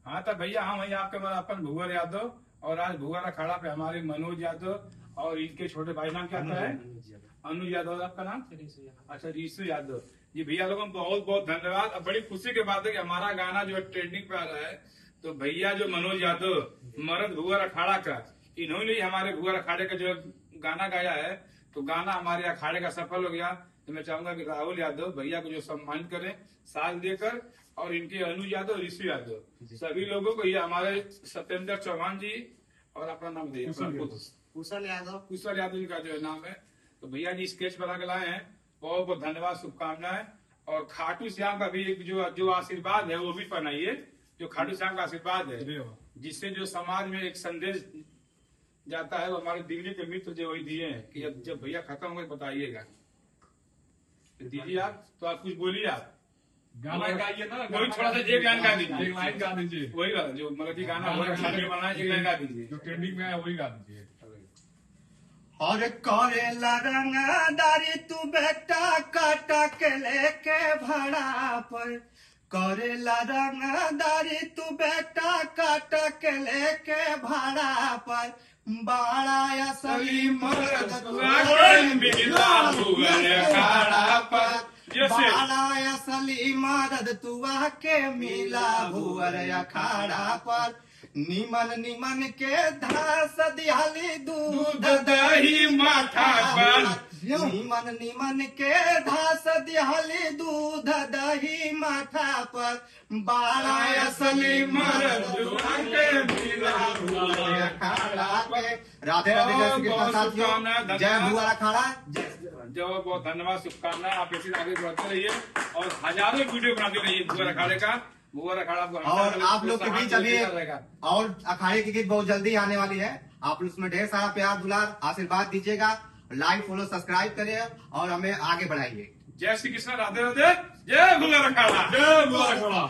हाँ तो भैया हम वही आपके अपन भूवर यादव, और आज भूवर अखाड़ा पे हमारे मनोज यादव और इनके छोटे भाई नाम क्या है? अनुज यादव। आपका नाम? अच्छा, रीसू यादव जी। भैया लोगों को बहुत बहुत धन्यवाद। अब बड़ी खुशी की बात है कि हमारा गाना जो ट्रेंडिंग पे आ रहा है, तो भैया जो मनोज यादव मर्द भूवर अखाड़ा का, इन्होंने ही हमारे भूवर अखाड़े का जो गाना गाया है, तो गाना हमारे अखाड़े का सफल हो गया। तो मैं चाहूंगा कि राहुल यादव भैया को जो सम्मानित करें साल देकर, और इनके अनुज यादव, ऋषि यादव, सभी लोगों को, ये हमारे सत्येंद्र चौहान जी, और अपना नाम दिए कुशल यादव, कुशल यादव जी का जो नाम है। तो भैया जी स्केच बना के लाए हैं, बहुत बहुत धन्यवाद, शुभकामनाएं। और खाटू श्याम का भी एक जो आशीर्वाद है वो भी पहनाइए, जो खाटू श्याम का आशीर्वाद है, जिससे जो समाज में एक संदेश जाता है, वो हमारे दिल्ली के मित्र जो वही दिए हैं कि जब भैया खत्म होगा बताइएगा। दीजिए आप, तो आप कुछ बोलिए। आप गाना गाइए ना, वही थोड़ा सा एक लाइन गा दीजिए, एक लाइन गा दीजिए, वही वाला जो मतलब कि गाना बना है, एक लाइन गा दीजिए जो ट्रेंडिंग में है वही गा दीजिए। और करेला रंगदारी तू बेटा काटा के लेके भाड़ा पर, करेला रंगदारी तू बेटा काटा के लेके भाड़ा पर, बाड़ा असली मर्द बाड़ा असली मर्द तुआ के मिला भुअर अखाड़ा पर, निमन निमन के धास दिहाली दूध दही माथा पर, निमन निमन के धास दिहाली दूध दही माथा पर, बाड़ा असली मर्द अखाड़ा पे। राधे राधे जय श्री कृष्ण साथियों, जय भुअर अखाड़ा। जो बहुत धन्यवाद, शुभकामनाएं। आप इसी आगे बढ़ते रहिए और हजारों वीडियो बनाते रहिए भुअर अखाड़े का। भुअर अखाड़ा और आप लोग के बीच अभी और अखाड़े की गीत बहुत जल्दी आने वाली है। आप लोग उसमें ढेर सारा प्यार दुलार आशीर्वाद दीजिएगा, लाइक फॉलो सब्सक्राइब करिए और हमें आगे बढ़ाइए। जय श्री कृष्ण, राधे राधे, जय भुअर अखाड़ा, जय भुअर अखाड़ा।